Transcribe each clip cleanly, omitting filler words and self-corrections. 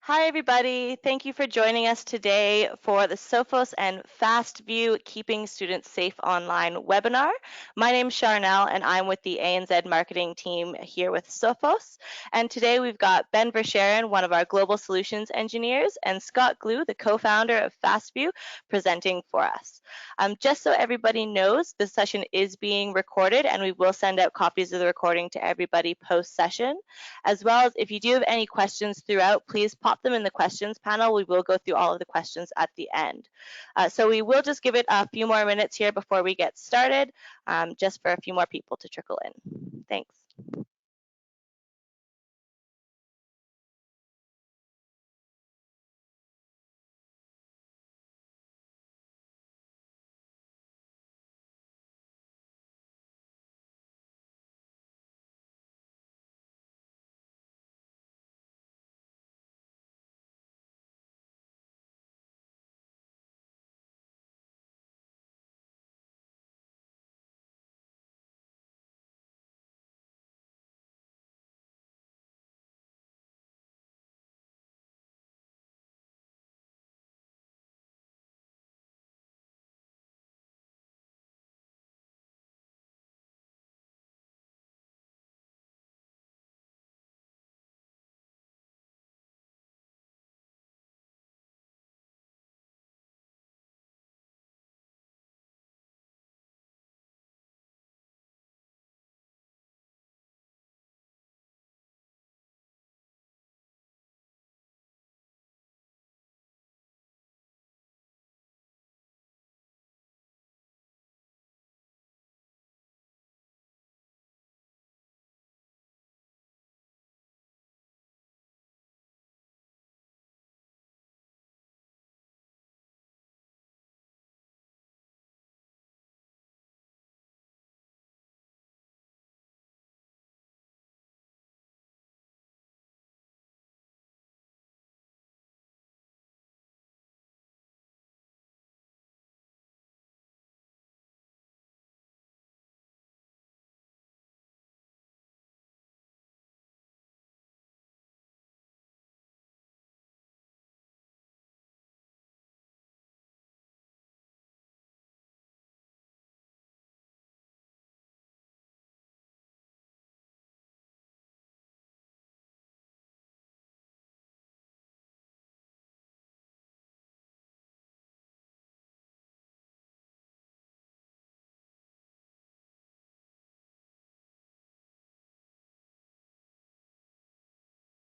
Hi, everybody. Thank you for joining us today for the Sophos and Fastvue Keeping Students Safe Online webinar. My name is Charnel, and I'm with the ANZ marketing team here with Sophos. And today we've got Ben Verscharen, one of our global solutions engineers, and Scott Glue, the co-founder of Fastvue, presenting for us. Just so everybody knows, this session is being recorded, and we will send out copies of the recording to everybody post-session. As well as if you do have any questions throughout, please pop them in the questions panel. We will go through all of the questions at the end. So we will just give it a few more minutes here before we get started, just for a few more people to trickle in. Thanks.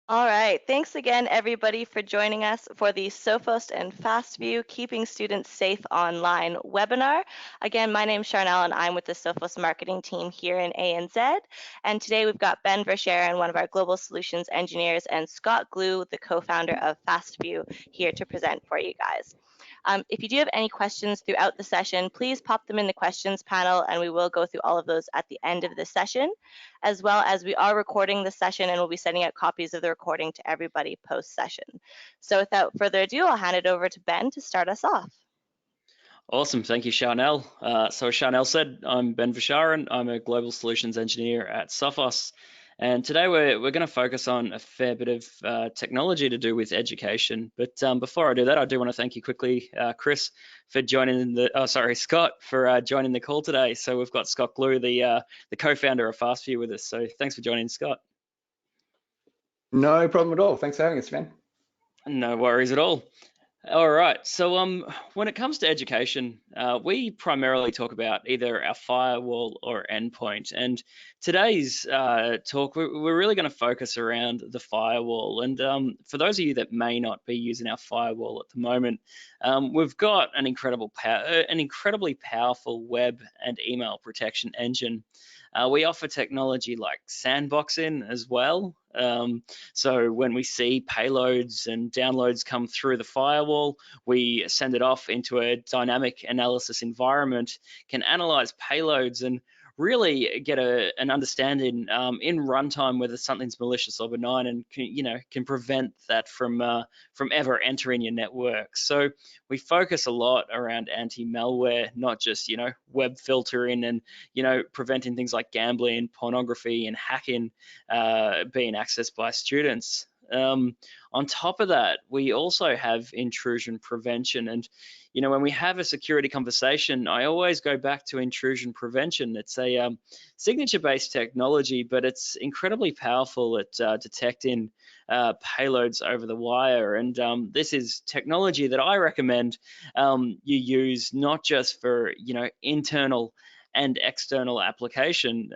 All right, thanks again, everybody, for joining us for the Sophos and Fastvue Keeping Students Safe Online webinar. Again, my name is Charnel, and I'm with the Sophos marketing team here in ANZ. And today we've got Ben Verscharen, one of our global solutions engineers, and Scott Glue, the co-founder of Fastvue, here to present for you guys. If you do have any questions throughout the session, please pop them in the questions panel, and we will go through all of those at the end of the session, as well as we are recording the session and we'll be sending out copies of the recording to everybody post-session. So without further ado, I'll hand it over to Ben to start us off. Awesome, thank you, Charnel. So as Charnel said, I'm Ben Verscharen. I'm a global solutions engineer at Sophos. And today we're going to focus on a fair bit of technology to do with education. But before I do that, I do want to thank you quickly, Chris, for joining Scott, for joining the call today. So we've got Scott Glue, the co-founder of Fastvue, with us. So thanks for joining, Scott. No problem at all. Thanks for having us, Ben. No worries at all. All right, so when it comes to education, we primarily talk about either our firewall or endpoint. And today's talk, we're really going to focus around the firewall. And for those of you that may not be using our firewall at the moment, we've got an incredibly powerful web and email protection engine. We offer technology like sandboxing as well. So when we see payloads and downloads come through the firewall, we send it off into a dynamic analysis environment, can analyze payloads and really get an understanding in runtime whether something's malicious or benign, and can prevent that from ever entering your network. So we focus a lot around anti-malware, not just web filtering and preventing things like gambling, pornography, and hacking being accessed by students. On top of that, we also have intrusion prevention. And, when we have a security conversation, I always go back to intrusion prevention. It's a signature-based technology, but it's incredibly powerful at detecting payloads over the wire. And this is technology that I recommend you use not just for, internal and external application,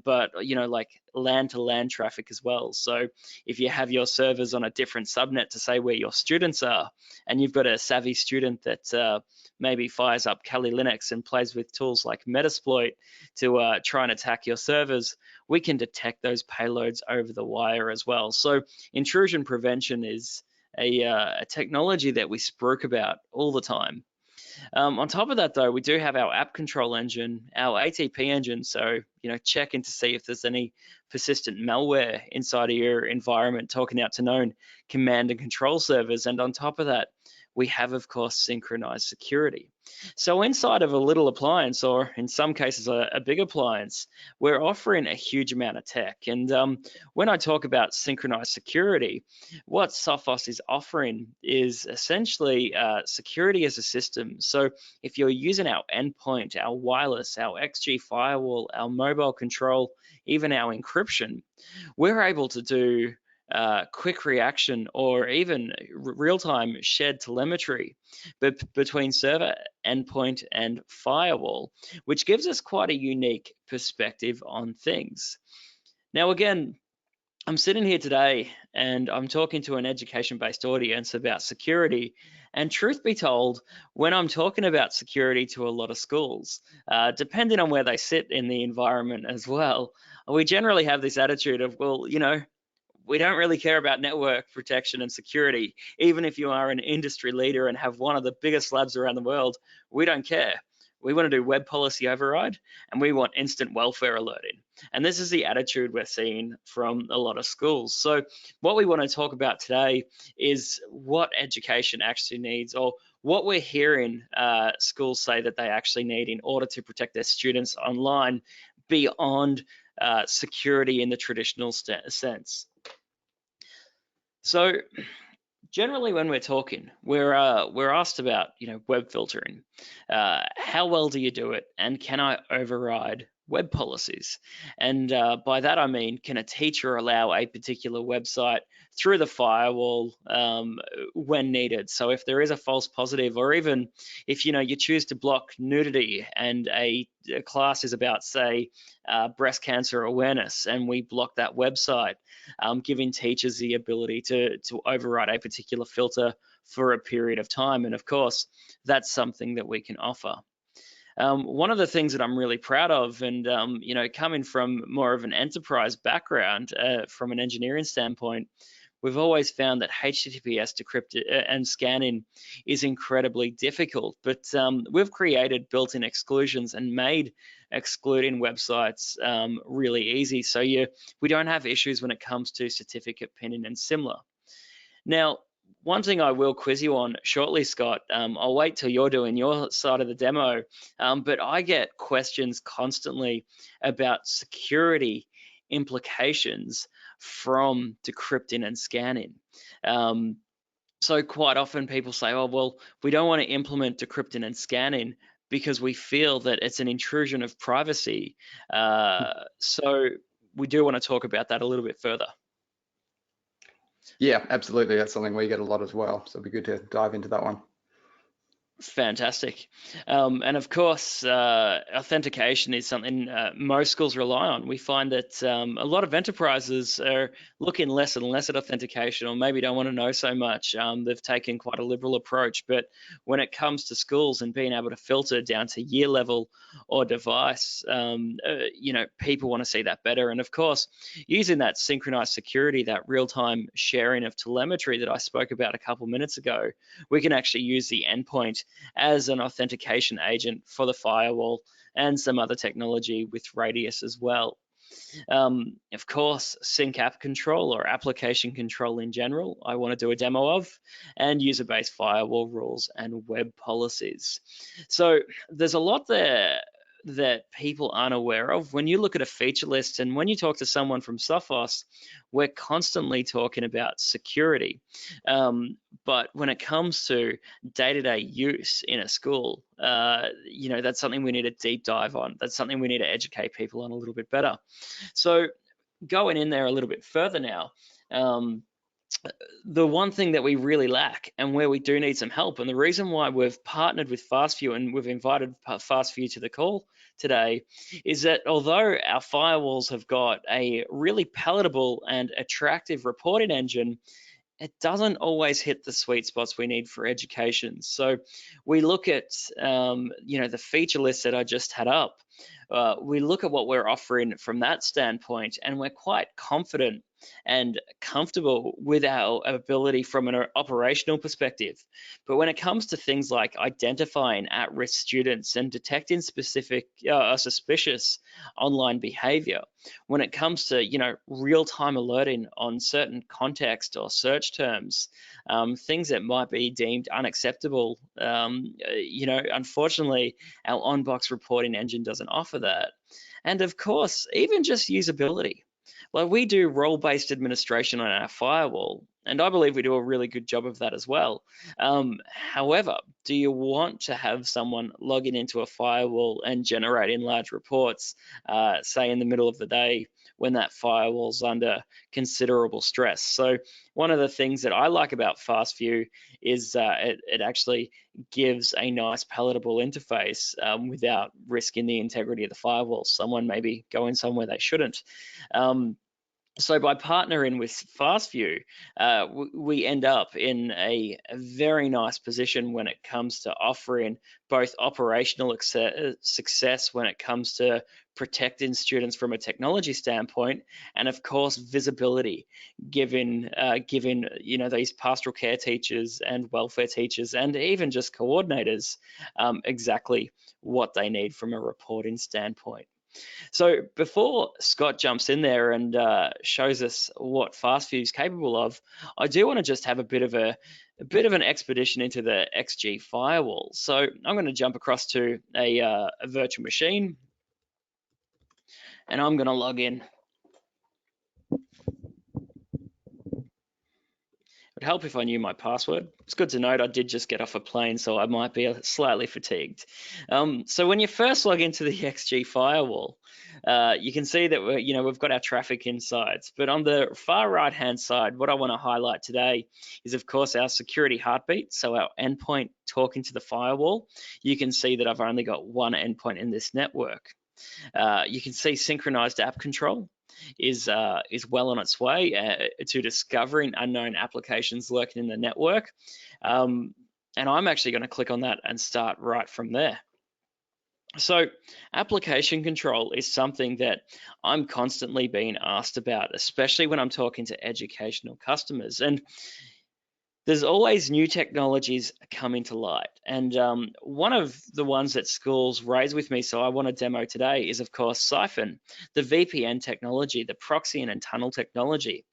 but like LAN to LAN traffic as well. So if you have your servers on a different subnet to say where your students are, and you've got a savvy student that maybe fires up Kali Linux and plays with tools like Metasploit to try and attack your servers, we can detect those payloads over the wire as well. So intrusion prevention is a technology that we spruik about all the time. On top of that, though, we do have our app control engine, our ATP engine. So, checking to see if there's any persistent malware inside of your environment, talking out to known command and control servers. And on top of that, we have, of course, synchronized security. So inside of a little appliance, or in some cases a big appliance, we're offering a huge amount of tech. And when I talk about synchronized security, what Sophos is offering is essentially security as a system. So if you're using our endpoint, our wireless, our XG firewall, our mobile control, even our encryption, we're able to do quick reaction or even real-time shared telemetry between server, endpoint, and firewall, which gives us quite a unique perspective on things. Now, again, I'm sitting here today and I'm talking to an education-based audience about security. And truth be told, when I'm talking about security to a lot of schools, depending on where they sit in the environment as well, we generally have this attitude of, well, we don't really care about network protection and security. Even if you are an industry leader and have one of the biggest labs around the world, we don't care. We want to do web policy override, and we want instant welfare alerting. And this is the attitude we're seeing from a lot of schools. So what we want to talk about today is what education actually needs, or what we're hearing schools say that they actually need in order to protect their students online beyond security in the traditional sense. So generally, when we're talking, we're asked about web filtering. How well do you do it, and can I override web policies? And by that I mean, can a teacher allow a particular website through the firewall when needed? So if there is a false positive, or even if you choose to block nudity and a class is about, say, breast cancer awareness, and we block that website, giving teachers the ability to override a particular filter for a period of time. And of course, that's something that we can offer. One of the things that I'm really proud of, and coming from more of an enterprise background, from an engineering standpoint, we've always found that HTTPS decryption and scanning is incredibly difficult, but we've created built-in exclusions and made excluding websites really easy. So we don't have issues when it comes to certificate pinning and similar. Now, one thing I will quiz you on shortly, Scott, I'll wait till you're doing your side of the demo, but I get questions constantly about security implications from decrypting and scanning. So quite often people say, oh, well, we don't want to implement decrypting and scanning because we feel that it's an intrusion of privacy. So we do want to talk about that a little bit further. Yeah, absolutely. That's something we get a lot as well. So it'd be good to dive into that one. Fantastic. And of course, authentication is something most schools rely on. We find that a lot of enterprises are looking less and less at authentication, or maybe don't want to know so much. They've taken quite a liberal approach, but when it comes to schools and being able to filter down to year level or device, people want to see that better. And of course, using that synchronized security, that real-time sharing of telemetry that I spoke about a couple minutes ago, we can actually use the endpoint as an authentication agent for the firewall and some other technology with Radius as well. Of course, sync app control, or application control in general, I want to do a demo of, and user-based firewall rules and web policies. So there's a lot there that people aren't aware of. When you look at a feature list and when you talk to someone from Sophos, we're constantly talking about security. But when it comes to day-to-day use in a school, that's something we need a deep dive on. That's something we need to educate people on a little bit better. So going in there a little bit further now, the one thing that we really lack and where we do need some help, and the reason why we've partnered with Fastvue and we've invited Fastvue to the call today, is that although our firewalls have got a really palatable and attractive reporting engine, it doesn't always hit the sweet spots we need for education. So we look at, the feature list that I just had up. We look at what we're offering from that standpoint, and we're quite confident and comfortable with our ability from an operational perspective. But when it comes to things like identifying at-risk students and detecting specific suspicious online behavior, when it comes to real-time alerting on certain context or search terms, things that might be deemed unacceptable, unfortunately, our on-box reporting engine doesn't offer that. And of course, even just usability. Like, we do role-based administration on our firewall, and I believe we do a really good job of that as well. However, do you want to have someone logging into a firewall and generating large reports, say in the middle of the day when that firewall's under considerable stress? So one of the things that I like about Fastvue is it actually gives a nice palatable interface without risking the integrity of the firewall. Someone maybe going somewhere they shouldn't. So by partnering with Fastvue, we end up in a very nice position when it comes to offering both operational success when it comes to protecting students from a technology standpoint, and of course visibility, giving these pastoral care teachers and welfare teachers and even just coordinators exactly what they need from a reporting standpoint. So before Scott jumps in there and shows us what Fastvue is capable of, I do want to just have a bit of an expedition into the XG firewall. So I'm going to jump across to a virtual machine, and I'm going to log in. It would help if I knew my password. It's good to note I did just get off a plane, so I might be slightly fatigued. So when you first log into the XG firewall, you can see that we've got our traffic insights. But on the far right-hand side, what I want to highlight today is, of course, our security heartbeat. So our endpoint talking to the firewall. You can see that I've only got one endpoint in this network. You can see synchronized app control is well on its way to discovering unknown applications lurking in the network. And I'm actually going to click on that and start right from there. So application control is something that I'm constantly being asked about, especially when I'm talking to educational customers. And there's always new technologies coming to light. And one of the ones that schools raise with me, so I want to demo today, is of course Siphon, the VPN technology, the proxy and tunnel technology.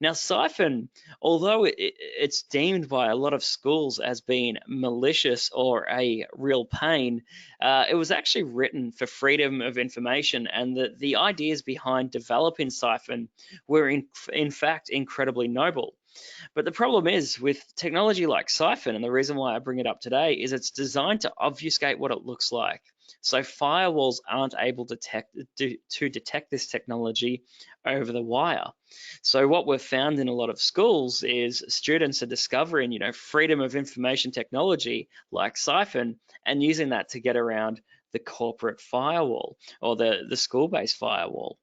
Now Siphon, although it's deemed by a lot of schools as being malicious or a real pain, it was actually written for freedom of information, and the ideas behind developing Siphon were in fact incredibly noble. But the problem is with technology like Siphon, and the reason why I bring it up today is it's designed to obfuscate what it looks like. So firewalls aren't able to detect this technology over the wire. So what we've found in a lot of schools is students are discovering, freedom of information technology like Siphon and using that to get around the corporate firewall or the school-based firewall.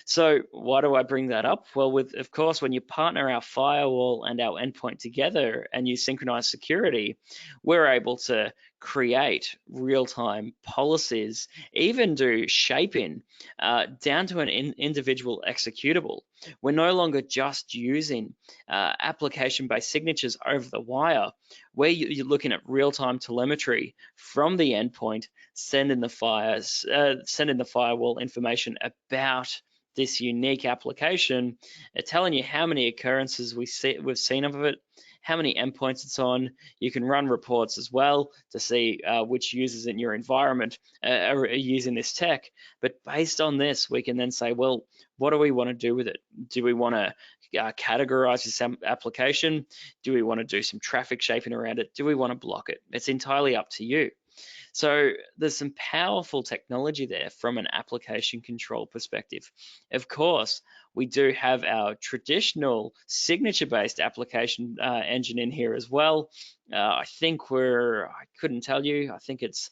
So why do I bring that up? Well, of course, when you partner our firewall and our endpoint together and you synchronize security, we're able to create real-time policies, even do shaping down to an individual executable. We're no longer just using application-based signatures over the wire, where you're looking at real-time telemetry from the endpoint, sending the firewall information about this unique application, telling you how many occurrences we've seen of it, how many endpoints it's on. You can run reports as well to see which users in your environment are using this tech. But based on this, we can then say, well, what do we want to do with it? Do we want to categorize this application? Do we want to do some traffic shaping around it? Do we want to block it? It's entirely up to you. So there's some powerful technology there from an application control perspective. Of course, we do have our traditional signature-based application engine in here as well. I think I couldn't tell you, I think it's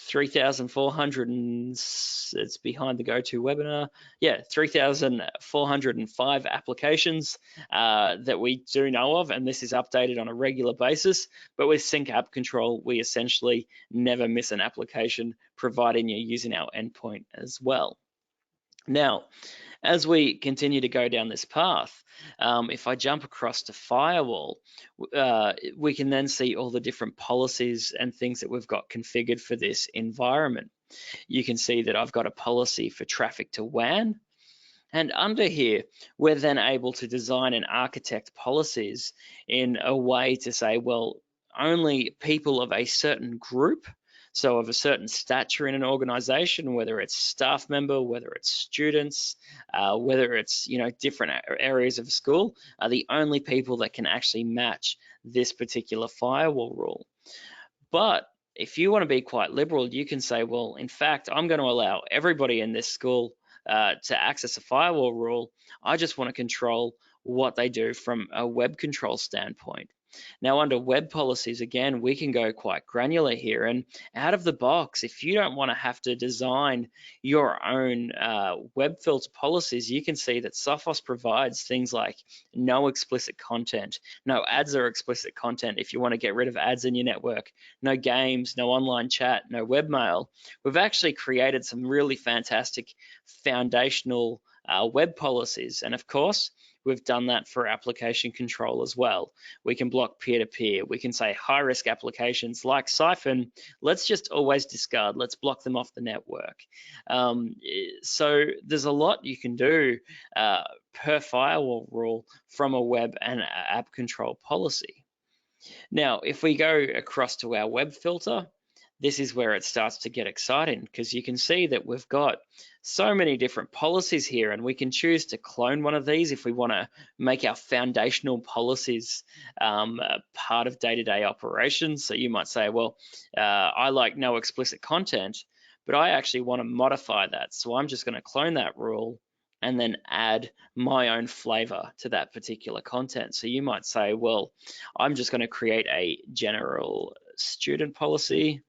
3,400 and it's behind the GoToWebinar. Yeah, 3,405 applications that we do know of, and this is updated on a regular basis. But with Sync App Control, we essentially never miss an application, providing you're using our endpoint as well. Now, as we continue to go down this path, if I jump across to firewall, we can then see all the different policies and things that we've got configured for this environment. You can see that I've got a policy for traffic to WAN. And under here, we're then able to design and architect policies in a way to say, well, only people of a certain group, so of a certain stature in an organization, whether it's staff member, whether it's students, whether it's different areas of school, are the only people that can actually match this particular firewall rule. But if you want to be quite liberal, you can say, well, in fact, I'm going to allow everybody in this school to access a firewall rule. I just want to control what they do from a web control standpoint. Now, under web policies, again, we can go quite granular here. And out of the box, if you don't want to have to design your own web filter policies, you can see that Sophos provides things like no explicit content, no ads or explicit content if you want to get rid of ads in your network, no games, no online chat, no webmail. We've actually created some really fantastic foundational web policies. And of course, we've done that for application control as well. We can block peer-to-peer. We can say high-risk applications like Siphon, let's just always discard. Let's block them off the network. So there's a lot you can do per firewall rule from a web and app control policy. Now, if we go across to our web filter, this is where it starts to get exciting because you can see that we've got so many different policies here, and we can choose to clone one of these if we want to make our foundational policies part of day-to-day operations. So you might say, well, I like no explicit content, but I actually want to modify that. So I'm just going to clone that rule and then add my own flavor to that particular content. So you might say, well, I'm just going to create a general student policy.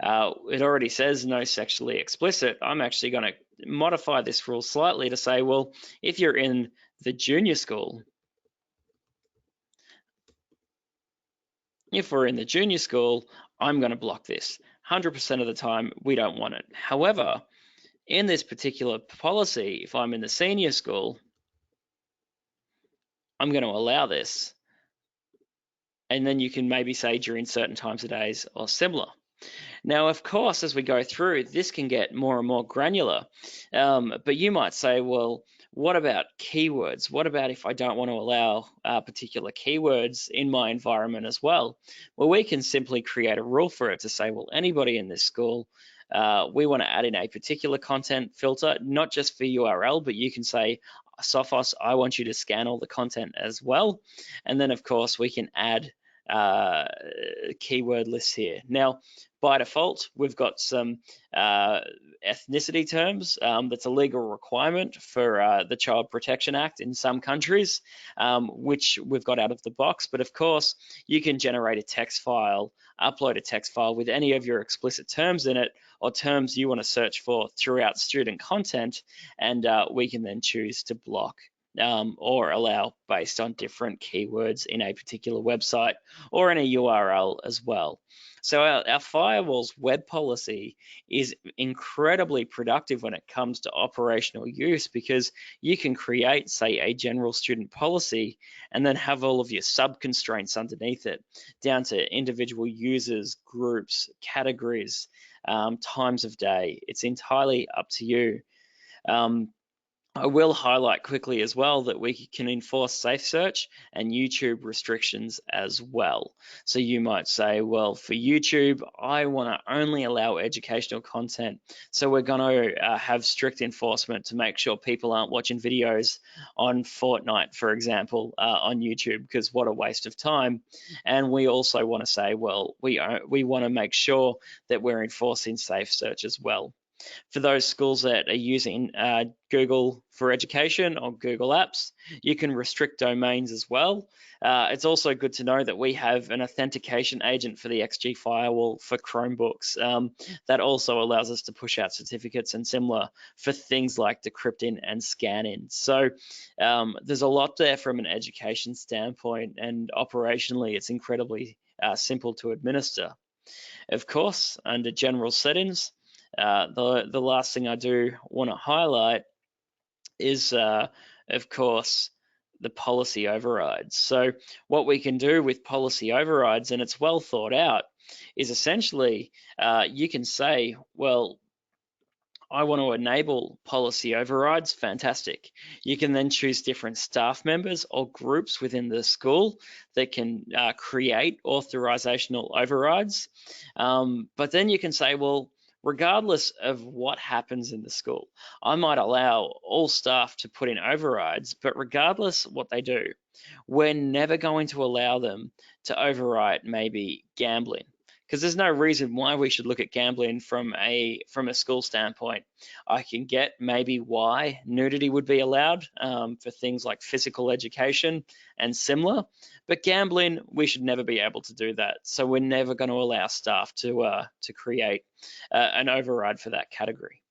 It already says no sexually explicit. I'm actually going to modify this rule slightly to say, well, if you're in the junior school, I'm going to block this. 100% of the time, we don't want it. However, in this particular policy, if I'm in the senior school, I'm going to allow this. And then you can maybe say during certain times of days or similar. Now, of course, as we go through, this can get more and more granular, but you might say, well, what about keywords? What about if I don't want to allow particular keywords in my environment as well? Well, we can simply create a rule for it to say, well, anybody in this school, we want to add in a particular content filter, not just for URL, but you can say, Sophos, I want you to scan all the content as well. And then, of course, we can add keyword lists here. Now, by default, we've got some ethnicity terms. That's a legal requirement for the Child Protection Act in some countries, which we've got out of the box. But of course, you can generate a text file, upload a text file with any of your explicit terms in it or terms you want to search for throughout student content, and we can then choose to block or allow based on different keywords in a particular website or in a URL as well. So our firewall's web policy is incredibly productive when it comes to operational use because you can create, say, a general student policy and then have all of your sub-constraints underneath it, down to individual users, groups, categories, times of day. It's entirely up to you. I will highlight quickly as well that we can enforce safe search and YouTube restrictions as well. So you might say, well, for YouTube, I want to only allow educational content. So we're going to have strict enforcement to make sure people aren't watching videos on Fortnite, for example, on YouTube, because what a waste of time. And we also want to say, well, we want to make sure that we're enforcing safe search as well. For those schools that are using Google for Education or Google Apps, you can restrict domains as well. It's also good to know that we have an authentication agent for the XG firewall for Chromebooks. That also allows us to push out certificates and similar for things like decrypting and scanning. So there's a lot there from an education standpoint, and operationally, it's incredibly simple to administer. Of course, under general settings, the last thing I do want to highlight is, of course, the policy overrides. So what we can do with policy overrides, and it's well thought out, is essentially you can say, well, I want to enable policy overrides, fantastic. You can then choose different staff members or groups within the school that can create authorizational overrides. But then you can say, well, regardless of what happens in the school, I might allow all staff to put in overrides, but regardless what they do, we're never going to allow them to override maybe gambling, because there's no reason why we should look at gambling from a school standpoint. I can get maybe why nudity would be allowed for things like physical education and similar, but gambling, we should never be able to do that. So we're never going to allow staff to create an override for that category.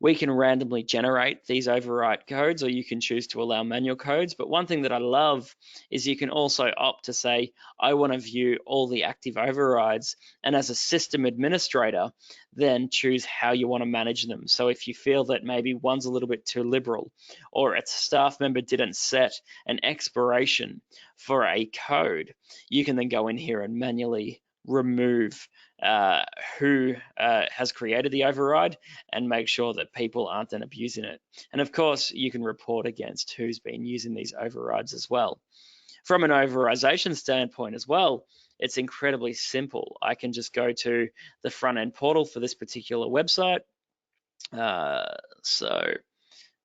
We can randomly generate these override codes, or you can choose to allow manual codes. But one thing that I love is you can also opt to say, I want to view all the active overrides, and as a system administrator, then choose how you want to manage them. So if you feel that maybe one's a little bit too liberal, or a staff member didn't set an expiration for a code, you can then go in here and manually remove who has created the override and make sure that people aren't then abusing it. And of course, you can report against who's been using these overrides as well. From an overridization standpoint as well, it's incredibly simple. I can just go to the front end portal for this particular website. So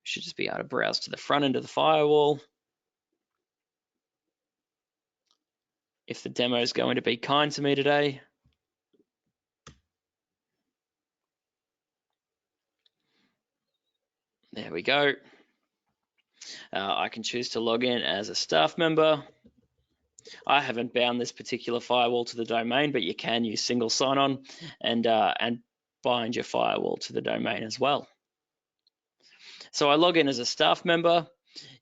should just be able to browse to the front end of the firewall. If the demo is going to be kind to me today. There we go. I can choose to log in as a staff member. I haven't bound this particular firewall to the domain, but you can use single sign-on and bind your firewall to the domain as well. So I log in as a staff member.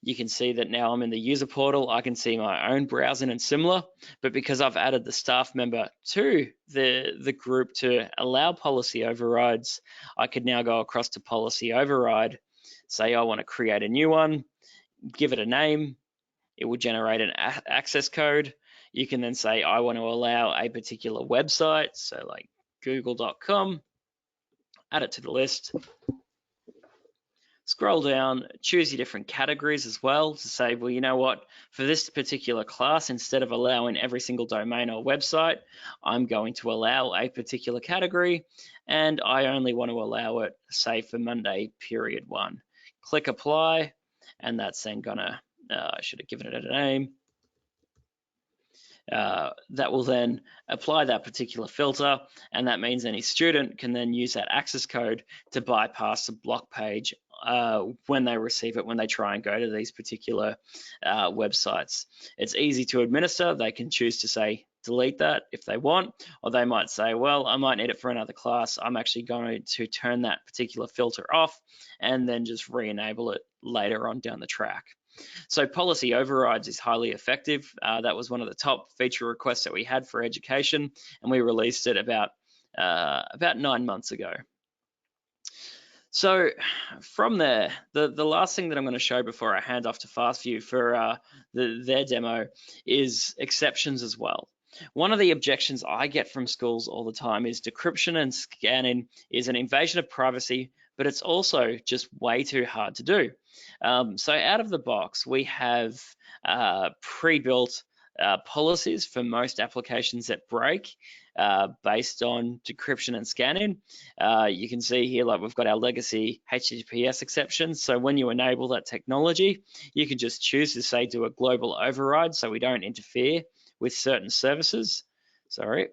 You can see that now I'm in the user portal. I can see my own browsing and similar, but because I've added the staff member to the group to allow policy overrides, I could now go across to policy override, say I want to create a new one, give it a name. It will generate an access code. You can then say, I want to allow a particular website, so like google.com, add it to the list. Scroll down, choose your different categories as well to say, well, you know what, for this particular class, instead of allowing every single domain or website, I'm going to allow a particular category, and I only want to allow it, say, for Monday, period 1. Click apply, and that's then gonna, I should have given it a name. That will then apply that particular filter, and that means any student can then use that access code to bypass the block page when they receive it, when they try and go to these particular websites. It's easy to administer. They can choose to say delete that if they want, or they might say, well, I might need it for another class. I'm actually going to turn that particular filter off and then just re-enable it later on down the track. So policy overrides is highly effective. That was one of the top feature requests that we had for education, and we released it about 9 months ago. So from there, the last thing that I'm going to show before I hand off to Fastvue for their demo is exceptions as well. One of the objections I get from schools all the time is decryption and scanning is an invasion of privacy but it's also just way too hard to do. So out of the box, we have pre-built policies for most applications that break based on decryption and scanning. You can see here, like, we've got our legacy HTTPS exceptions. So when you enable that technology, you can just choose to say do a global override so we don't interfere with certain services. Sorry.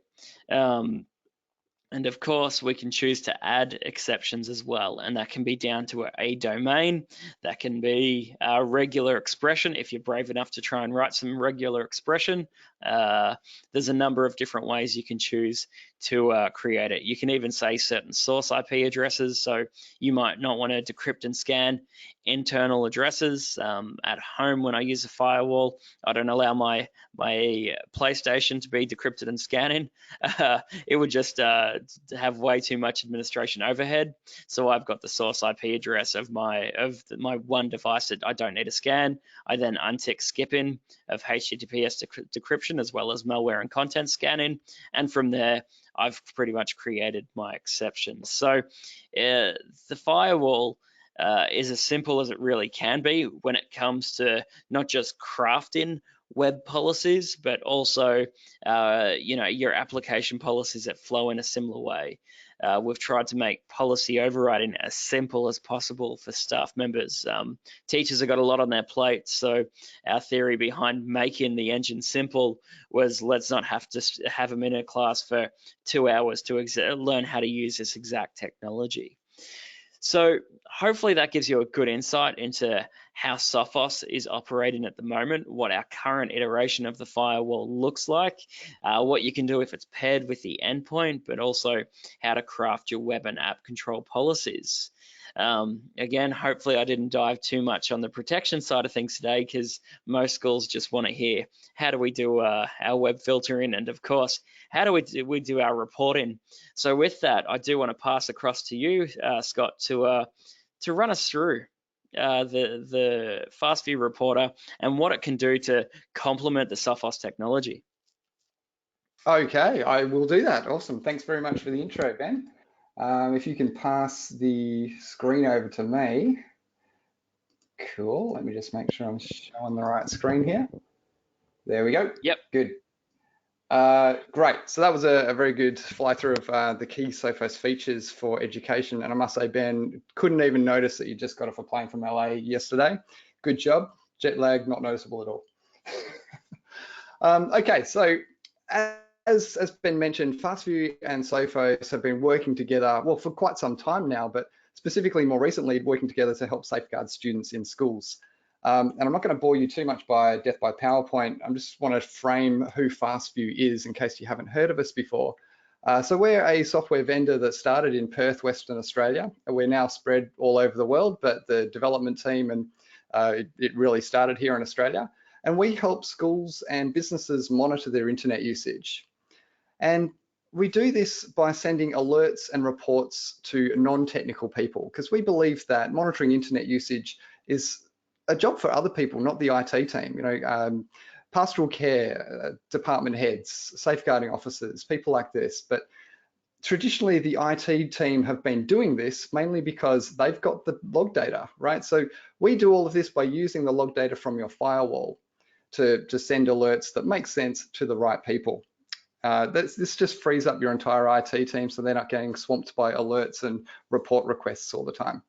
And of course, we can choose to add exceptions as well, and that can be down to a domain. That can be regular expression if you're brave enough to try and write some regular expression. There's a number of different ways you can choose to create it. You can even say certain source IP addresses, so you might not want to decrypt and scan internal addresses. At home, when I use a firewall, I don't allow my PlayStation to be decrypted and scanning. It would just have way too much administration overhead. So I've got the source IP address of my one device that I don't need to scan. I then untick skipping of HTTPS decryption as well as malware and content scanning, and from there I've pretty much created my exceptions. So the firewall is as simple as it really can be when it comes to not just crafting web policies, but also your application policies that flow in a similar way. We've tried to make policy overriding as simple as possible for staff members. Teachers have got a lot on their plate, so our theory behind making the engine simple was, let's not have to have them in a class for 2 hours to learn how to use this exact technology. So hopefully that gives you a good insight into how Sophos is operating at the moment, what our current iteration of the firewall looks like, what you can do if it's paired with the endpoint, but also how to craft your web and app control policies. Again, hopefully I didn't dive too much on the protection side of things today, because most schools just want to hear, how do we do our web filtering, and of course, how do we do our reporting? So with that, I do want to pass across to you, Scott, to run us through the Fastvue Reporter and what it can do to complement the Sophos technology. Okay, I will do that. Awesome. Thanks very much for the intro, Ben. If you can pass the screen over to me. Cool. Let me just make sure I'm showing the right screen here. There we go. Yep. Good. Great. So that was a very good fly through of the key Sophos features for education. And I must say, Ben, couldn't even notice that you just got off a plane from LA yesterday. Good job. Jet lag, not noticeable at all. Okay, so as Ben mentioned, Fastvue and Sophos have been working together, well, for quite some time now, but specifically more recently working together to help safeguard students in schools. And I'm not going to bore you too much by death by PowerPoint. I just want to frame who Fastvue is in case you haven't heard of us before. So we're a software vendor that started in Perth, Western Australia. We're now spread all over the world, but the development team and it really started here in Australia. And we help schools and businesses monitor their internet usage. And we do this by sending alerts and reports to non-technical people, because we believe that monitoring internet usage is a job for other people, not the IT team. Pastoral care, department heads, safeguarding officers, people like this. But traditionally, the IT team have been doing this mainly because they've got the log data, right? So we do all of this by using the log data from your firewall to send alerts that make sense to the right people. This just frees up your entire IT team so they're not getting swamped by alerts and report requests all the time.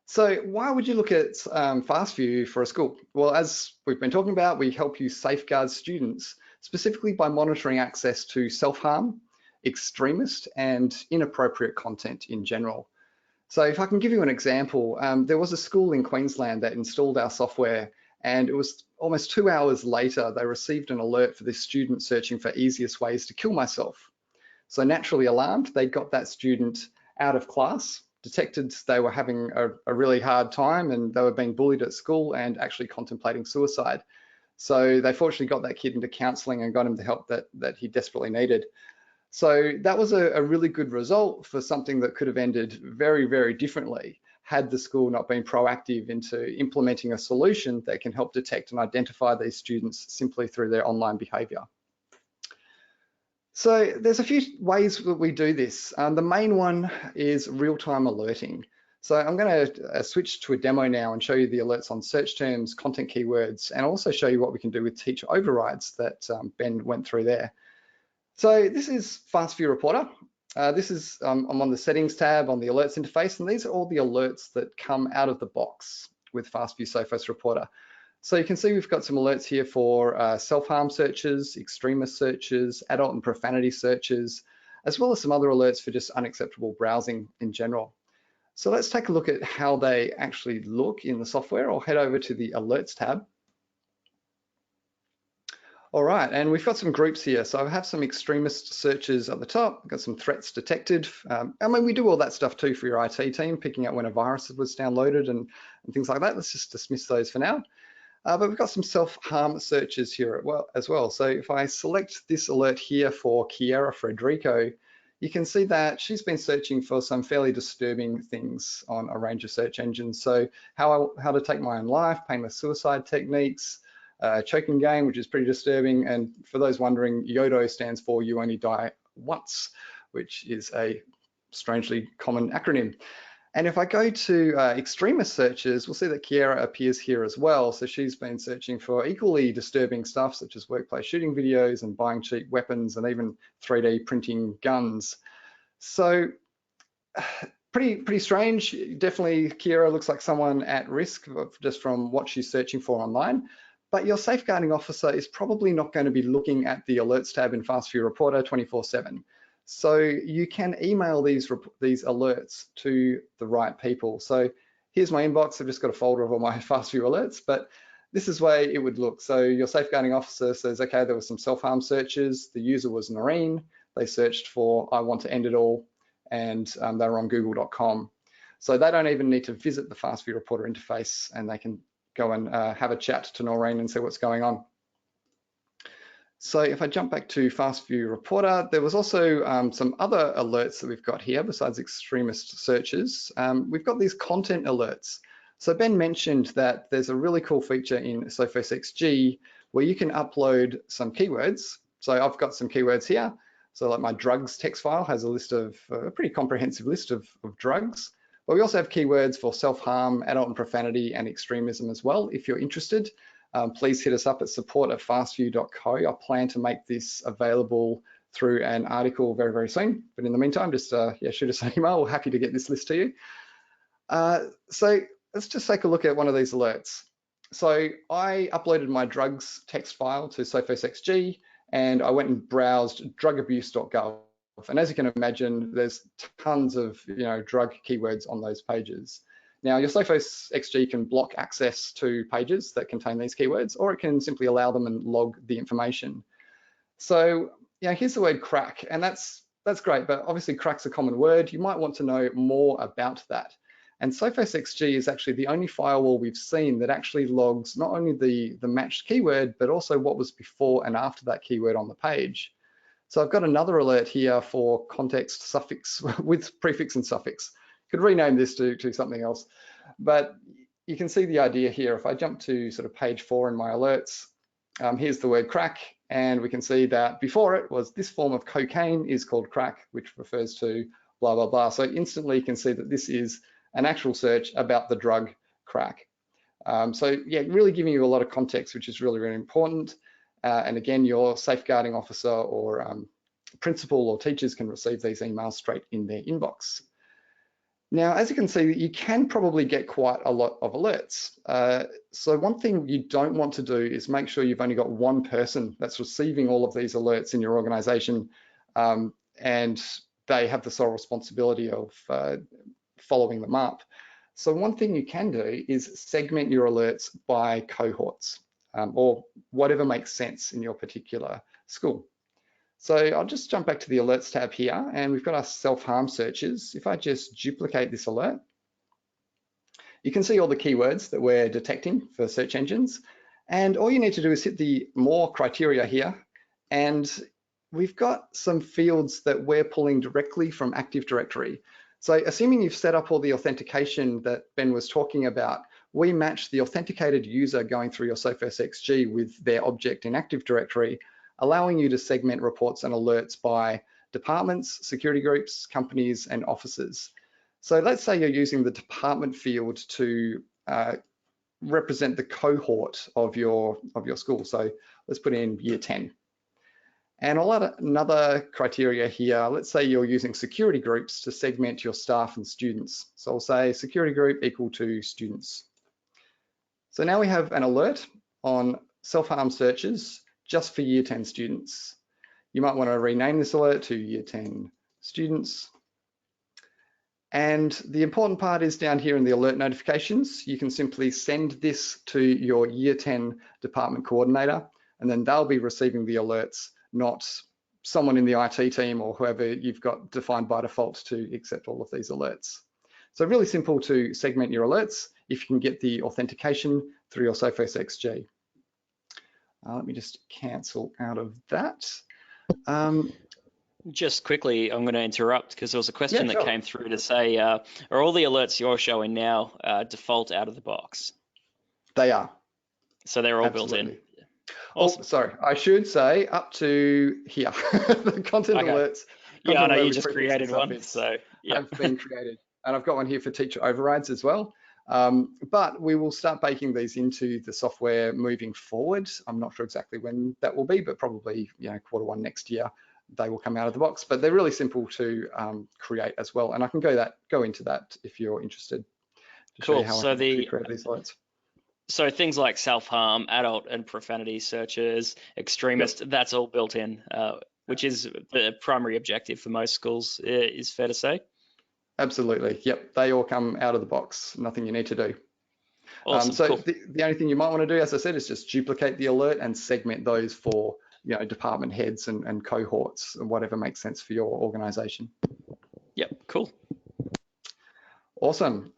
So why would you look at Fastvue for a school? Well, as we've been talking about, we help you safeguard students specifically by monitoring access to self-harm, extremist, and inappropriate content in general. So if I can give you an example, there was a school in Queensland that installed our software, and it was almost 2 hours later, they received an alert for this student searching for easiest ways to kill myself. So naturally alarmed, they got that student out of class, detected they were having a really hard time and they were being bullied at school and actually contemplating suicide. So they fortunately got that kid into counselling and got him the help that he desperately needed. So that was a really good result for something that could have ended very, very differently had the school not been proactive into implementing a solution that can help detect and identify these students simply through their online behaviour. So there's a few ways that we do this. The main one is real-time alerting. So I'm going to switch to a demo now and show you the alerts on search terms, content keywords, and also show you what we can do with teacher overrides that Ben went through there. So this is Fastvue Reporter. I'm on the settings tab on the alerts interface, and these are all the alerts that come out of the box with Fastvue Sophos Reporter. So you can see we've got some alerts here for self-harm searches, extremist searches, adult and profanity searches, as well as some other alerts for just unacceptable browsing in general. So let's take a look at how they actually look in the software. I'll head over to the alerts tab. All right, and we've got some groups here. So I have some extremist searches at the top. I've got some threats detected. I mean, we do all that stuff too for your IT team, picking up when a virus was downloaded and things like that. Let's just dismiss those for now. But we've got some self-harm searches here as well. So if I select this alert here for Kiera Frederico, you can see that she's been searching for some fairly disturbing things on a range of search engines. So how to take my own life, painless suicide techniques, choking game, which is pretty disturbing. And for those wondering, YODO stands for You Only Die Once, which is a strangely common acronym. And if I go to extremist searches, we'll see that Kiera appears here as well. So she's been searching for equally disturbing stuff, such as workplace shooting videos and buying cheap weapons and even 3D printing guns. So pretty strange. Definitely Kiera looks like someone at risk just from what she's searching for online. But your safeguarding officer is probably not going to be looking at the alerts tab in Fastvue Reporter 24/7. So you can email these alerts to the right people. So here's my inbox. I've just got a folder of all my Fastvue alerts, but this is the way it would look. So your safeguarding officer says, okay, there were some self-harm searches. The user was Noreen. They searched for, I want to end it all, and they were on google.com. So they don't even need to visit the Fastvue Reporter interface, and they can go and have a chat to Noreen and see what's going on. So if I jump back to Fastvue Reporter, there was also some other alerts that we've got here besides extremist searches. We've got these content alerts. So Ben mentioned that there's a really cool feature in Sophos XG where you can upload some keywords. So I've got some keywords here. So like my drugs text file has a list of, a pretty comprehensive list of drugs. But we also have keywords for self-harm, adult and profanity, and extremism as well, if you're interested. Please hit us up at support@fastvue.co. I plan to make this available through an article very, very soon. But in the meantime, just shoot us an email. We're happy to get this list to you. So let's just take a look at one of these alerts. So I uploaded my drugs text file to Sophos XG, and I went and browsed drugabuse.gov. And as you can imagine, there's tons of drug keywords on those pages. Now, your Sophos XG can block access to pages that contain these keywords, or it can simply allow them and log the information. So, here's the word crack, and that's great, but obviously crack's a common word. You might want to know more about that. And Sophos XG is actually the only firewall we've seen that actually logs not only the matched keyword, but also what was before and after that keyword on the page. So I've got another alert here for context suffix with prefix and suffix. Could rename this to something else, but you can see the idea here. If I jump to sort of page 4 in my alerts, here's the word crack, and we can see that before it was this form of cocaine is called crack, which refers to blah, blah, blah. So instantly you can see that this is an actual search about the drug crack. So really giving you a lot of context, which is really, really important. And again, your safeguarding officer or principal or teachers can receive these emails straight in their inbox. Now, as you can see, you can probably get quite a lot of alerts. So one thing you don't want to do is make sure you've only got one person that's receiving all of these alerts in your organization, and they have the sole responsibility of following them up. So one thing you can do is segment your alerts by cohorts, or whatever makes sense in your particular school. So I'll just jump back to the alerts tab here, and we've got our self-harm searches. If I just duplicate this alert, you can see all the keywords that we're detecting for search engines. And all you need to do is hit the more criteria here, and we've got some fields that we're pulling directly from Active Directory. So assuming you've set up all the authentication that Ben was talking about, we match the authenticated user going through your Sophos XG with their object in Active Directory. allowing you to segment reports and alerts by departments, security groups, companies, and officers. So let's say you're using the department field to represent the cohort of your school. So let's put in year 10. And I'll add another criteria here. Let's say you're using security groups to segment your staff and students. So I'll say security group equal to students. So now we have an alert on self-harm searches just for year 10 students. You might want to rename this alert to year 10 students. And the important part is down here in the alert notifications. You can simply send this to your year 10 department coordinator, and then they'll be receiving the alerts, not someone in the IT team or whoever you've got defined by default to accept all of these alerts. So really simple to segment your alerts if you can get the authentication through your Sophos XG. Let me just cancel out of that. Just quickly, I'm going to interrupt because there was a question Yeah, that sure. came through to say, are all the alerts you're showing now default out of the box? They are. So they're all Absolutely. built in. Awesome. Oh, sorry, I should say up to here. The content Okay. alerts. Yeah, I know alert you with just prefixes created one, suffix so yeah. have been created. And I've got one here for teacher overrides as well. But we will start baking these into the software moving forward. I'm not sure exactly when that will be, but probably Q1 next year they will come out of the box. But they're really simple to create as well. And I can go into that if you're interested to show you how I can actually create these alerts. So things like self-harm, adult and profanity searches, extremist, Yep. That's all built in, which is the primary objective for most schools, is fair to say? Absolutely. Yep. They all come out of the box. Nothing you need to do. Awesome. So Cool. the only thing you might want to do, as I said, is just duplicate the alert and segment those for department heads and cohorts and whatever makes sense for your organization. Yep. Cool. Awesome.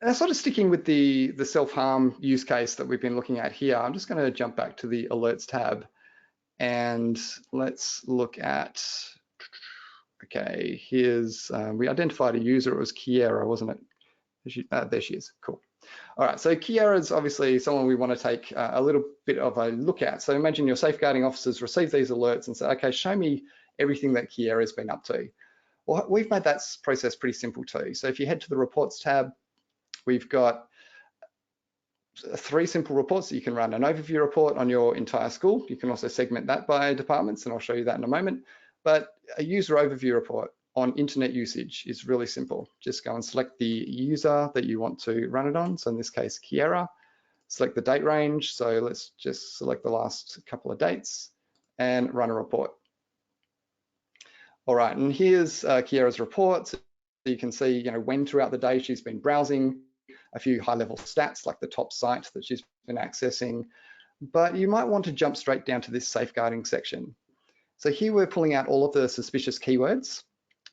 And sort of sticking with the self-harm use case that we've been looking at here, I'm just going to jump back to the alerts tab and let's look at, okay, here's, we identified a user, it was Kiera, wasn't it? There she is, cool. All right, so Kiera is obviously someone we want to take a little bit of a look at. So imagine your safeguarding officers receive these alerts and say, okay, show me everything that Kiera has been up to. Well, we've made that process pretty simple too. So if you head to the reports tab, we've got 3 simple reports that you can run. An overview report on your entire school. You can also segment that by departments, and I'll show you that in a moment. But a user overview report on internet usage is really simple. Just go and select the user that you want to run it on. So in this case, Kiera. Select the date range. So let's just select the last couple of dates and run a report. All right, and here's Kiera's report. So you can see, when throughout the day she's been browsing, a few high-level stats like the top site that she's been accessing, but you might want to jump straight down to this safeguarding section. So here we're pulling out all of the suspicious keywords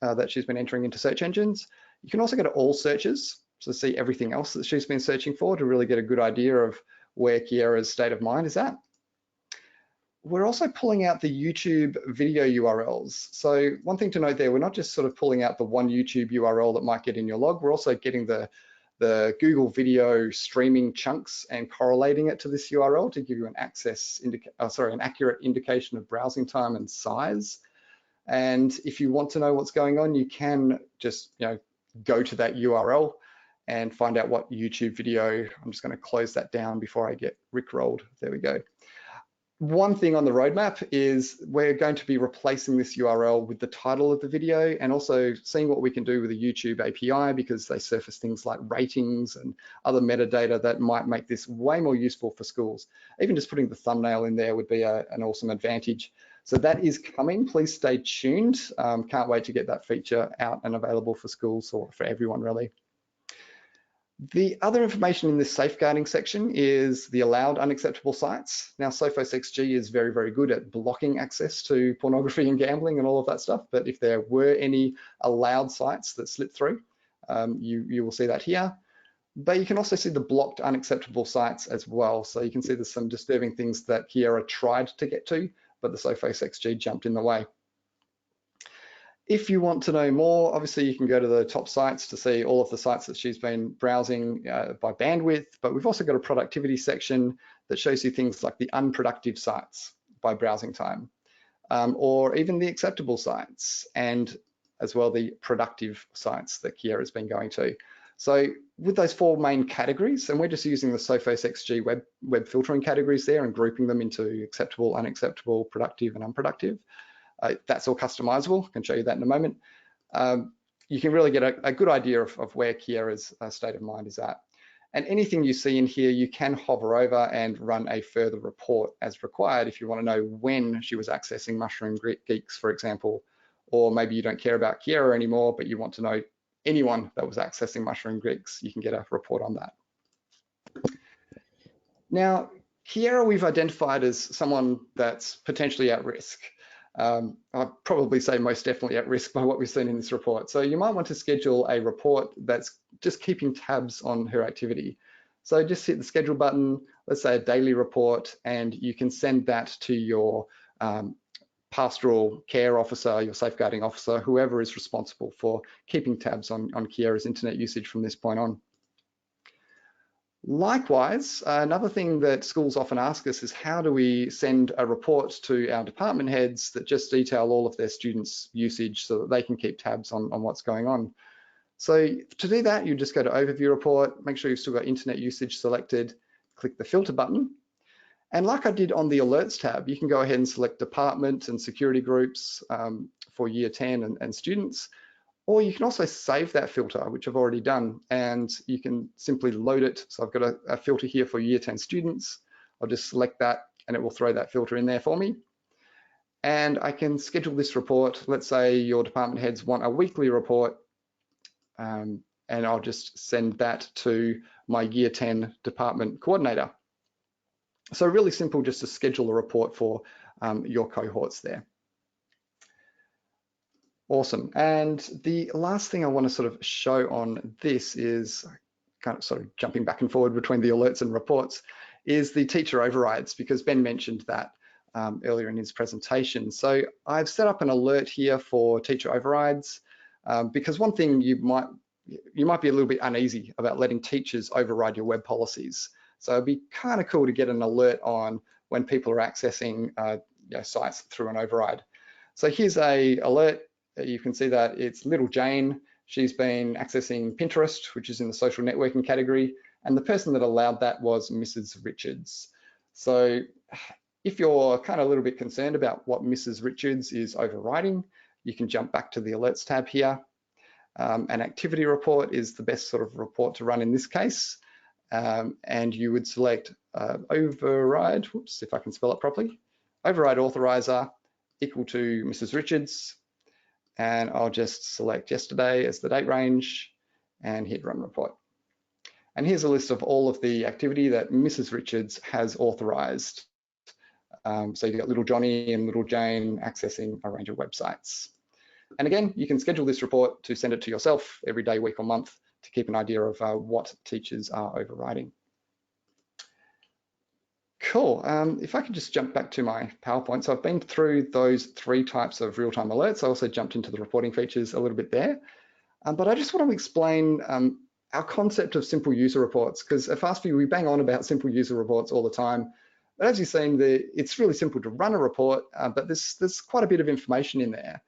that she's been entering into search engines. You can also go to all searches to see everything else that she's been searching for to really get a good idea of where Kiera's state of mind is at. We're also pulling out the YouTube video URLs. So one thing to note there, we're not just sort of pulling out the one YouTube URL that might get in your log, we're also getting the Google video streaming chunks and correlating it to this URL to give you an accurate indication of browsing time and size. And if you want to know what's going on, you can just go to that URL and find out what YouTube video. I'm just going to close that down before I get rickrolled. There we go. One thing on the roadmap is we're going to be replacing this URL with the title of the video and also seeing what we can do with the YouTube API because they surface things like ratings and other metadata that might make this way more useful for schools. Even just putting the thumbnail in there would be an awesome advantage. So that is coming. Please stay tuned. Can't wait to get that feature out and available for schools or for everyone really. The other information in this safeguarding section is the allowed unacceptable sites. Now, Sophos XG is very, very good at blocking access to pornography and gambling and all of that stuff. But if there were any allowed sites that slip through, you will see that here. But you can also see the blocked unacceptable sites as well. So you can see there's some disturbing things that Kiera tried to get to, but the Sophos XG jumped in the way. If you want to know more, obviously you can go to the top sites to see all of the sites that she's been browsing by bandwidth, but we've also got a productivity section that shows you things like the unproductive sites. by browsing time, or even the acceptable sites, and as well the productive sites that Kiera has been going to. So with those 4 main categories, and we're just using the Sophos XG web filtering categories there and grouping them into acceptable, unacceptable, productive, and unproductive. That's all customizable. I can show you that in a moment. You can really get a good idea of where Kiera's state of mind is at. And anything you see in here, you can hover over and run a further report as required if you want to know when she was accessing Mushroom Geeks, for example, or maybe you don't care about Kiera anymore, but you want to know anyone that was accessing Mushroom Geeks, you can get a report on that. Now, Kiera we've identified as someone that's potentially at risk. I'd probably say most definitely at risk by what we've seen in this report. So you might want to schedule a report that's just keeping tabs on her activity. So just hit the schedule button, let's say a daily report, and you can send that to your pastoral care officer, your safeguarding officer, whoever is responsible for keeping tabs on Kiera's internet usage from this point on. Likewise, another thing that schools often ask us is how do we send a report to our department heads that just detail all of their students' usage so that they can keep tabs on what's going on. So to do that, you just go to Overview Report, make sure you've still got internet usage selected, click the filter button. And like I did on the Alerts tab, you can go ahead and select department and security groups for Year 10 and students. Or you can also save that filter, which I've already done, and you can simply load it. So I've got a filter here for Year 10 students. I'll just select that and it will throw that filter in there for me. And I can schedule this report. Let's say your department heads want a weekly report, and I'll just send that to my Year 10 department coordinator. So really simple just to schedule a report for your cohorts there. Awesome. And the last thing I want to sort of show on this is kind of sort of jumping back and forward between the alerts and reports is the teacher overrides, because Ben mentioned that earlier in his presentation. So I've set up an alert here for teacher overrides because one thing you might be a little bit uneasy about letting teachers override your web policies. So it'd be kind of cool to get an alert on when people are accessing sites through an override. So here's a alert. You can see that it's little Jane. She's been accessing Pinterest, which is in the social networking category, and the person that allowed that was Mrs. Richards. So if you're kind of a little bit concerned about what Mrs. Richards is overriding, you can jump back to the alerts tab here. An activity report is the best sort of report to run in this case, and you would select override, whoops, if I can spell it properly, override authorizer equal to Mrs. Richards. And I'll just select yesterday as the date range and hit run report. And here's a list of all of the activity that Mrs. Richards has authorized. So you've got little Johnny and little Jane accessing a range of websites. And again, you can schedule this report to send it to yourself every day, week or month to keep an idea of what teachers are overriding. Cool. If I could just jump back to my PowerPoint. So I've been through those 3 types of real-time alerts. I also jumped into the reporting features a little bit there. But I just want to explain our concept of simple user reports, because at Fastvue, we bang on about simple user reports all the time. But as you've seen, it's really simple to run a report, but there's quite a bit of information in there.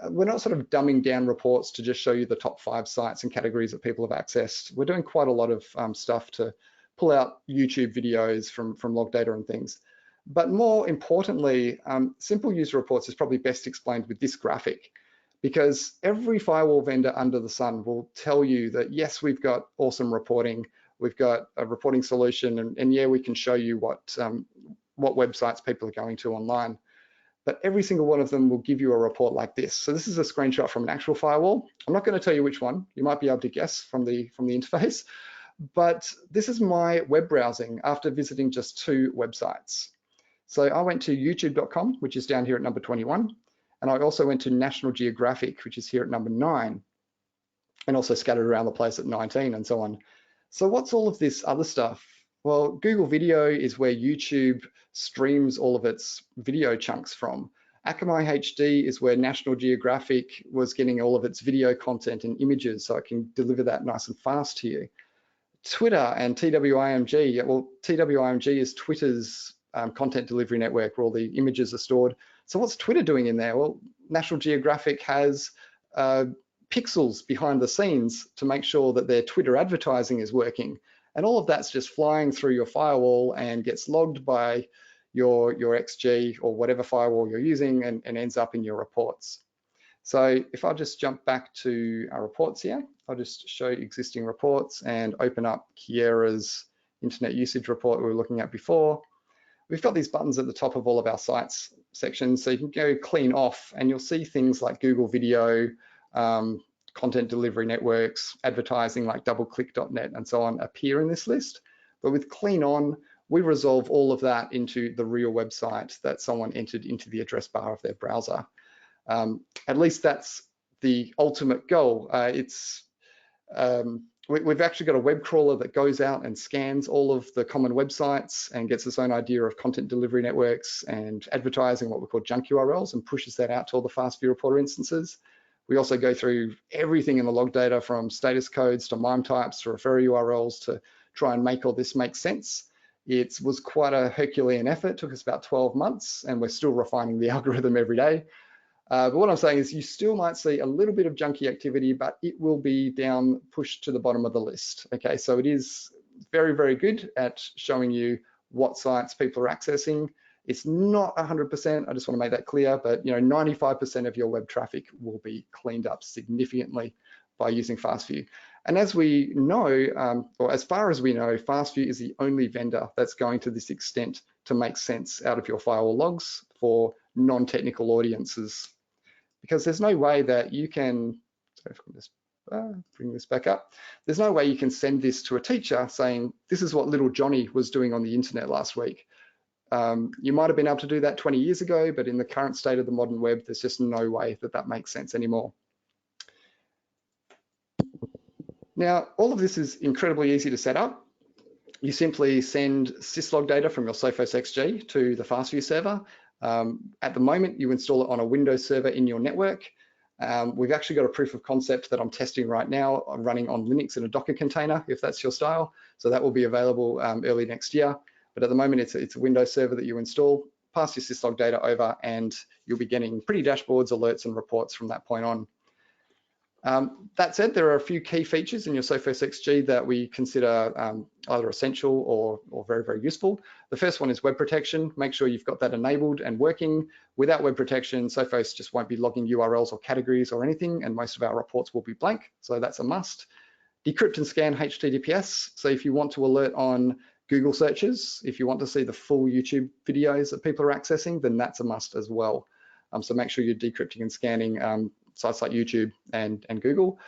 We're not sort of dumbing down reports to just show you the top 5 sites and categories that people have accessed. We're doing quite a lot of stuff to pull out YouTube videos from log data and things. But more importantly, simple user reports is probably best explained with this graphic, because every firewall vendor under the sun will tell you that, yes, we've got awesome reporting, we've got a reporting solution, and yeah, we can show you what websites people are going to online. But every single one of them will give you a report like this. So this is a screenshot from an actual firewall. I'm not going to tell you which one. You might be able to guess from the interface. But this is my web browsing after visiting just 2 websites. So I went to youtube.com, which is down here at number 21. And I also went to National Geographic, which is here at number 9, and also scattered around the place at 19 and so on. So what's all of this other stuff? Well, Google Video is where YouTube streams all of its video chunks from. Akamai HD is where National Geographic was getting all of its video content and images, so it can deliver that nice and fast to you. Twitter and TWIMG, well, TWIMG is Twitter's content delivery network where all the images are stored. So what's Twitter doing in there? Well, National Geographic has pixels behind the scenes to make sure that their Twitter advertising is working. And all of that's just flying through your firewall and gets logged by your XG or whatever firewall you're using and ends up in your reports. So if I just jump back to our reports here, I'll just show existing reports and open up Kiera's internet usage report we were looking at before. We've got these buttons at the top of all of our sites sections, so you can go clean off and you'll see things like Google Video, content delivery networks, advertising like doubleclick.net and so on appear in this list. But with clean on, we resolve all of that into the real website that someone entered into the address bar of their browser. At least that's the ultimate goal. We've actually got a web crawler that goes out and scans all of the common websites and gets its own idea of content delivery networks and advertising, what we call junk URLs, and pushes that out to all the Fastvue Reporter instances. We also go through everything in the log data from status codes to MIME types to refer URLs to try and make all this make sense. It was quite a Herculean effort, took us about 12 months, and we're still refining the algorithm every day. But what I'm saying is you still might see a little bit of junky activity, but it will be down, pushed to the bottom of the list. Okay, so it is very, very good at showing you what sites people are accessing. It's not 100%, I just want to make that clear, but 95% of your web traffic will be cleaned up significantly by using Fastvue. And as we know, or as far as we know, Fastvue is the only vendor that's going to this extent to make sense out of your firewall logs for non-technical audiences. Because there's no way that you can, sorry if I can just bring this back up, there's no way you can send this to a teacher saying, this is what little Johnny was doing on the internet last week. You might have been able to do that 20 years ago, but in the current state of the modern web, there's just no way that that makes sense anymore. Now, all of this is incredibly easy to set up. You simply send syslog data from your Sophos XG to the Fastvue server. At the moment, you install it on a Windows server in your network. We've actually got a proof of concept that I'm testing right now, running on Linux in a Docker container, if that's your style. So that will be available early next year. But at the moment, it's a Windows server that you install, pass your syslog data over, and you'll be getting pretty dashboards, alerts, and reports from that point on. That said, there are a few key features in your Sophos XG that we consider either essential or very, very useful. The first one is web protection. Make sure you've got that enabled and working. Without web protection, Sophos just won't be logging URLs or categories or anything, and most of our reports will be blank, so that's a must. Decrypt and scan HTTPS. So if you want to alert on Google searches, if you want to see the full YouTube videos that people are accessing, then that's a must as well. So make sure you're decrypting and scanning sites like YouTube and Google.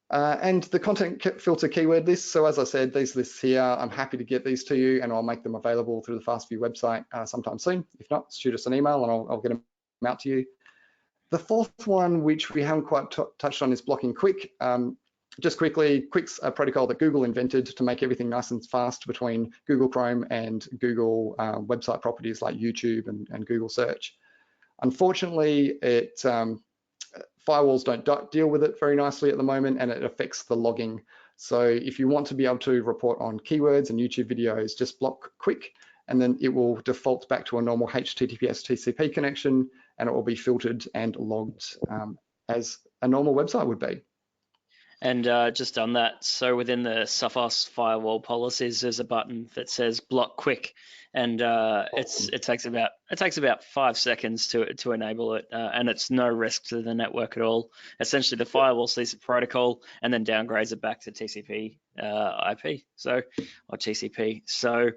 And the content filter keyword lists. So as I said, these lists here, I'm happy to get these to you and I'll make them available through the Fastvue website sometime soon. If not, shoot us an email and I'll get them out to you. The fourth one, which we haven't quite touched on, is blocking Quick. Just quickly, Quick's a protocol that Google invented to make everything nice and fast between Google Chrome and Google website properties like YouTube and Google Search. Unfortunately, firewalls don't deal with it very nicely at the moment, and it affects the logging. So if you want to be able to report on keywords and YouTube videos, just block Quick, and then it will default back to a normal HTTPS TCP connection, and it will be filtered and logged as a normal website would be. And just on that, so within the Sophos firewall policies, there's a button that says block quick, and it takes about 5 seconds to enable it, and it's no risk to the network at all. Essentially, the firewall sees the protocol and then downgrades it back to TCP IP, or TCP. So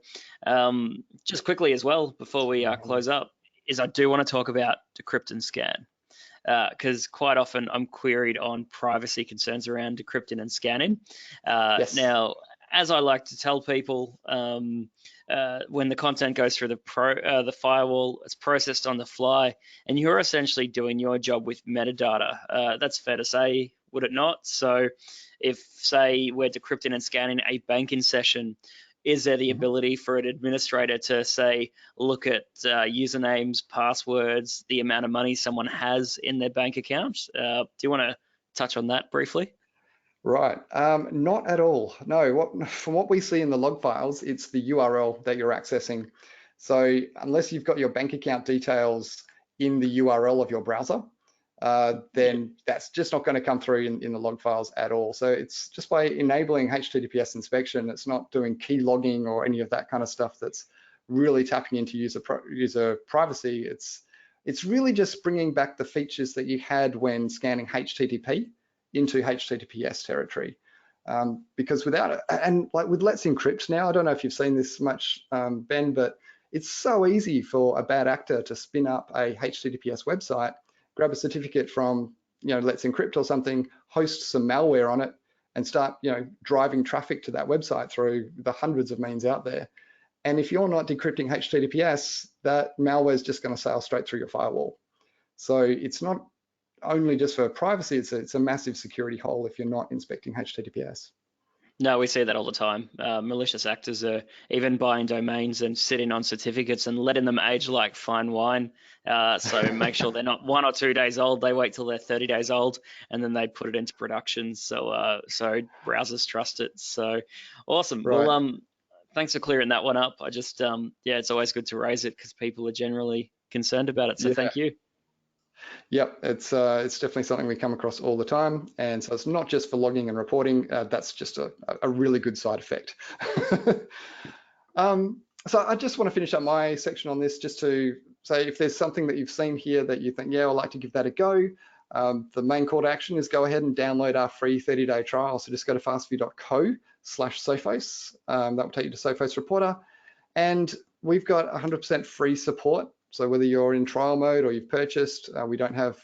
just quickly as well, before we close up, is I do want to talk about decrypt and scan. Because quite often I'm queried on privacy concerns around decrypting and scanning. Yes. Now, as I like to tell people, when the content goes through the firewall, it's processed on the fly, and you're essentially doing your job with metadata. That's fair to say, would it not? So if, say, we're decrypting and scanning a banking session, is there the ability for an administrator to say, look at usernames, passwords, the amount of money someone has in their bank account? Do you want to touch on that briefly? Right, not at all. No, from what we see in the log files, it's the URL that you're accessing. So unless you've got your bank account details in the URL of your browser, then that's just not going to come through in the log files at all. So it's just by enabling HTTPS inspection, it's not doing key logging or any of that kind of stuff that's really tapping into user privacy. It's really just bringing back the features that you had when scanning HTTP into HTTPS territory. Because without it, and like with Let's Encrypt now, I don't know if you've seen this much, Ben, but it's so easy for a bad actor to spin up a HTTPS website, grab a certificate from, Let's Encrypt or something, host some malware on it, and start, driving traffic to that website through the hundreds of means out there. And if you're not decrypting HTTPS, that malware is just going to sail straight through your firewall. So it's not only just for privacy, it's a massive security hole if you're not inspecting HTTPS. No, we see that all the time. Malicious actors are even buying domains and sitting on certificates and letting them age like fine wine. So make sure they're not 1 or 2 days old. They wait till they're 30 days old, and then they put it into production. So browsers trust it. So awesome. Right. Well, thanks for clearing that one up. I just, it's always good to raise it because people are generally concerned about it. So thank you. Yep, it's definitely something we come across all the time, and so it's not just for logging and reporting. That's just a really good side effect. So I just want to finish up my section on this, just to say if there's something that you've seen here that you think, yeah, I'd like to give that a go. The main call to action is go ahead and download our free 30-day trial. So just go to fastvue.co/Sophos. That will take you to Sophos Reporter, and we've got 100% free support. So whether you're in trial mode or you've purchased, we don't have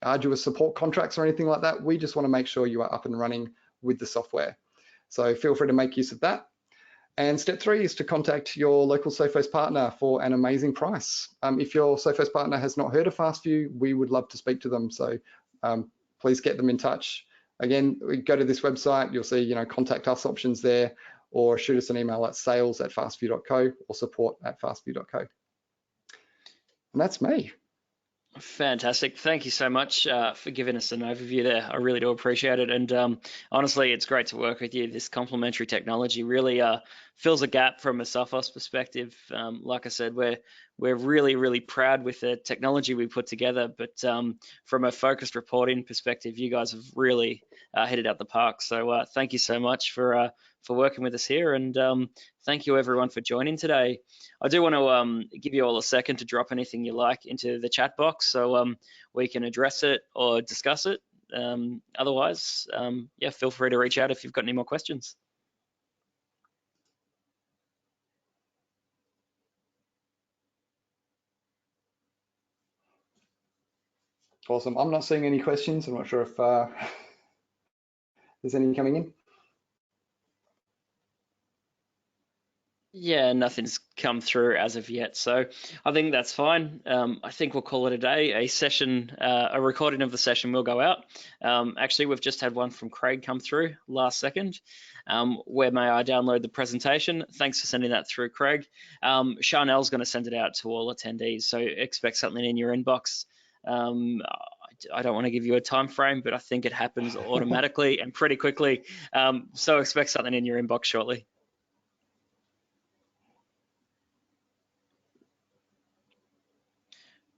arduous support contracts or anything like that. We just want to make sure you are up and running with the software. So feel free to make use of that. And step 3 is to contact your local Sophos partner for an amazing price. If your Sophos partner has not heard of Fastvue, we would love to speak to them. So please get them in touch. Again, go to this website, you'll see, contact us options there, or shoot us an email at sales@fastvue.co or support@fastvue.co. And that's me. Fantastic. Thank you so much for giving us an overview there. I really do appreciate it. And honestly, it's great to work with you. This complementary technology really fills a gap from a Sophos perspective. Like I said, we're really, really proud with the technology we put together. But from a focused reporting perspective, you guys have really hit it out the park. So thank you so much for working with us here. And thank you everyone for joining today. I do want to give you all a second to drop anything you like into the chat box so we can address it or discuss it. Otherwise, feel free to reach out if you've got any more questions. Awesome. I'm not seeing any questions. I'm not sure if there's any coming in. Yeah, nothing's come through as of yet, so I think that's fine. I think we'll call it a day. A recording of the session will go out. Actually, we've just had one from Craig come through last second. Where may I download the presentation? Thanks for sending that through, Craig. Charnel's going to send it out to all attendees, so expect something in your inbox. I don't want to give you a time frame, but I think it happens automatically and pretty quickly. So expect something in your inbox shortly.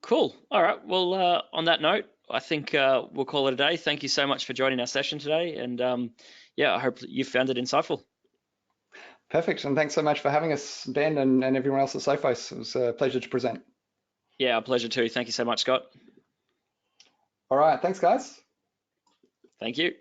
Cool. All right. Well, on that note, I think we'll call it a day. Thank you so much for joining our session today. And I hope you found it insightful. Perfect. And thanks so much for having us, Ben, and everyone else at Sophos. It was a pleasure to present. Yeah, a pleasure too. Thank you so much, Scott. All right. Thanks, guys. Thank you.